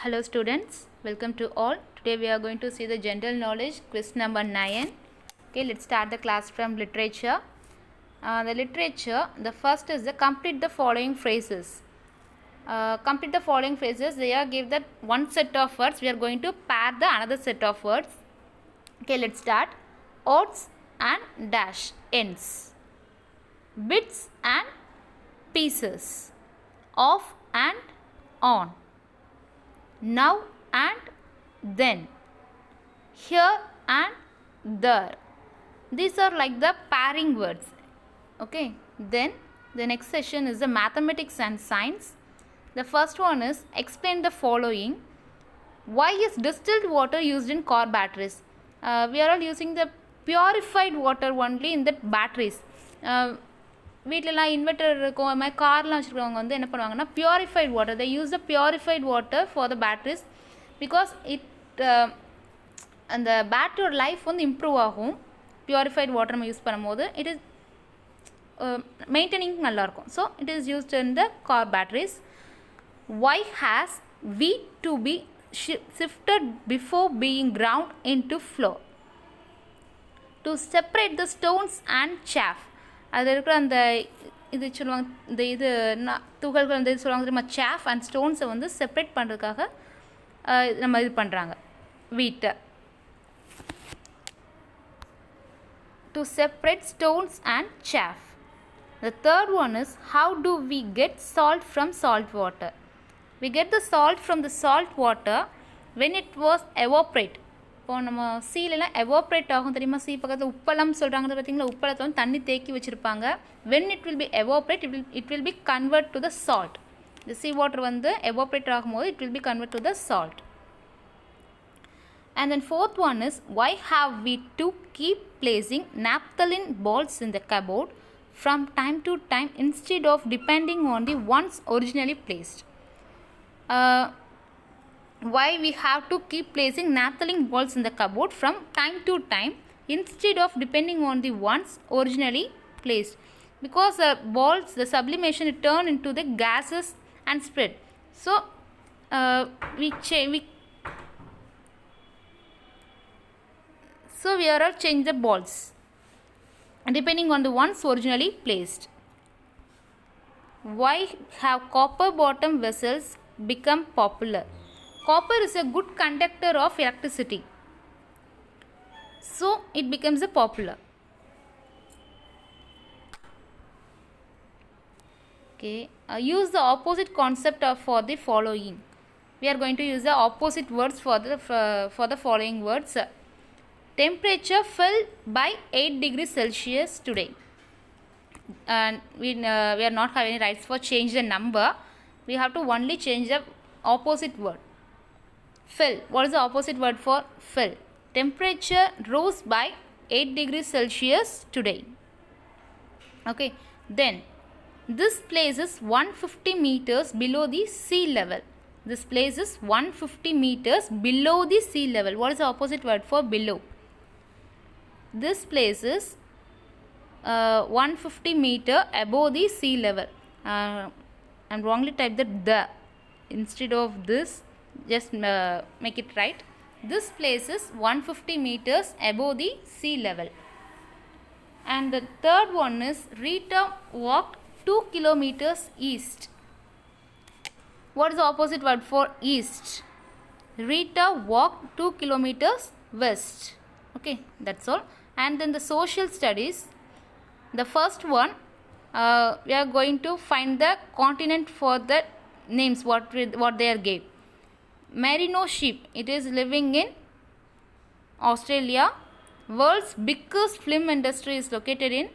Hello students, welcome to all. Today we are going to see the general knowledge quiz number 9. Okay, let's start the class from literature. The literature, the first is the complete the following phrases. Complete the following phrases. They are give that one set of words. We are going to pair the another set of words. Okay, let's start. Odds and dash ends. Bits and pieces. Off and on. Now and then, here and there. These are like the pairing words. Okay, then the next session is the mathematics and science. The first one is explain the following. Why is distilled water used in car batteries? We are all using the purified water only in the batteries. வீட்டிலலாம் inverter இருக்கும் அது மாதிரி கார்லாம் வச்சுருக்கவங்க வந்து என்ன பண்ணுவாங்கன்னா purified water they use the purified water for the batteries because அந்த பேட்டரியோட லைஃப் வந்து இம்ப்ரூவ் ஆகும் பியூரிஃபைட் வாட்டர் நம்ம யூஸ் பண்ணும்போது இட் இஸ் மெயின்டைனிங் நல்லாயிருக்கும் so it is used in the car batteries why has wheat to be sifted before being ground into flour to separate the stones and chaff அதில் இருக்கிற அந்த இது சொல்லுவாங்க இந்த இது துகள்கள் வந்து சொல்லுவாங்க தெரியுமா chaff and ஸ்டோன்ஸை வந்து செப்ரேட் பண்ணுறதுக்காக நம்ம இது பண்ணுறாங்க வீட்டை to separate stones and chaff. The third one is how do we get salt from salt water? We get the salt from the salt water when it was evaporate. இப்போ நம்ம சீலெல்லாம் evaporate ஆகும் தெரியுமா சீ பக்கத்தில் உப்பளம் சொல்கிறாங்க பார்த்தீங்களா உப்பளத்தை வந்து தண்ணி தேக்கி வச்சுருப்பாங்க when it will be evaporate it will be convert to the salt இந்த சீ வாட்டர் வந்து எவாப்ரேட் ஆகும்போது it will be convert to the salt and then fourth one is why have we to keep placing naphthalene balls in the cupboard from time to time instead of depending on the ones originally placed. Why we have to keep placing naphthalene balls in the cupboard from time to time instead of depending on the ones originally placed? Because the balls, the sublimation, it turn into the gases and spread. So we are all change the balls depending on the ones originally placed. Why have copper bottom vessels become popular? Copper is a good conductor of electricity, so it becomes a popular. Okay, use the opposite concept for the following. We are going to use the opposite words for the following words. Temperature fell by 8 degrees Celsius today. And we are not having any rights for change the number. We have to only change the opposite word. Fell. What is the opposite word for fell? Temperature rose by 8 degrees Celsius today. Okay. Then, this place is 150 meters below the sea level. This place is 150 meters below the sea level. What is the opposite word for below? This place is 150 meter above the sea level. I'm wrongly typed the instead of this. Just make it right. This place is 150 meters above the sea level. And the third one is Rita walked 2 kilometers east. What is the opposite word for east? Rita walked 2 kilometers west. Okay, that's all. And then the social studies, the first one we are going to find the continent for the names what they are gave. Merino sheep, it is living in Australia. World's biggest film industry is located in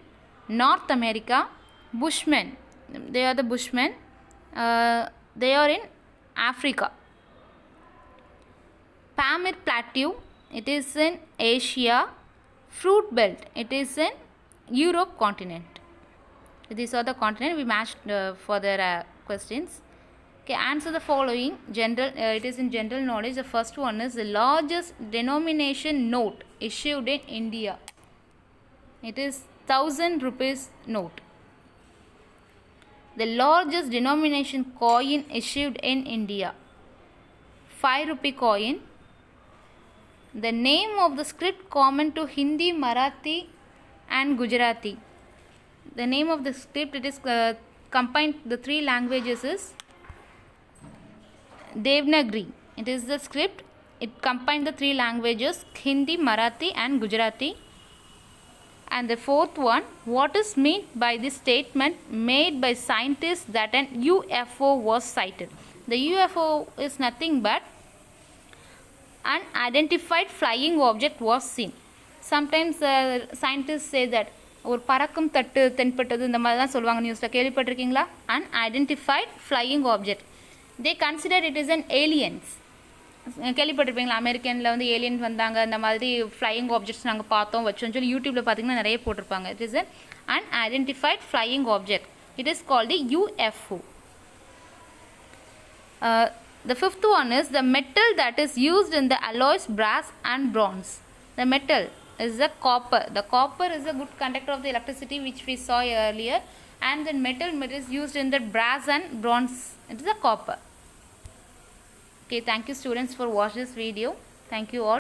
North America. Bushmen, they are the bushmen, they are in Africa. Pamir Plateau, it is in Asia. Fruit belt, it is in Europe continent. These are the continent we matched for their questions. Okay, answer the following. General, it is in general knowledge. The first one is the largest denomination note issued in India. It is 1000 rupees note. The largest denomination coin issued in India. 5 rupee coin. The name of the script common to Hindi, Marathi and Gujarati. The name of the script, it is combined the three languages is Devanagari. It is the script. It combined the three languages Hindi, Marathi and Gujarati. And the fourth one, what is meant by the statement made by scientists that an UFO was sighted? The UFO is nothing but unidentified flying object was seen. Sometimes scientists say that ஒரு பறக்கும் தட்டு தென்பட்டது இந்த மாதிரி தான் சொல்லுவாங்க நியூஸில் கேள்விப்பட்டிருக்கீங்களா unidentified flying object. They consider it is an aliens. கேள்விப்பட்டிருப்பீங்களா அமெரிக்கனில் வந்து ஏலியன்ஸ் வந்தாங்க இந்த மாதிரி ஃப்ளையிங் ஆப்ஜெக்ட்ஸ் நாங்கள் பார்த்தோம் வச்சோம்னு சொல்லி யூடியூப்பில் பார்த்தீங்கன்னா நிறைய போட்டிருப்பாங்க. It is an unidentified flying object. It is called a UFO. The fifth one is the metal that is used in the alloys brass and bronze. The metal is the copper. The copper is a good conductor of the electricity which we saw earlier, and the metal is used in the brass and bronze. It is the copper. Okay, thank you students for watching this video. Thank you all.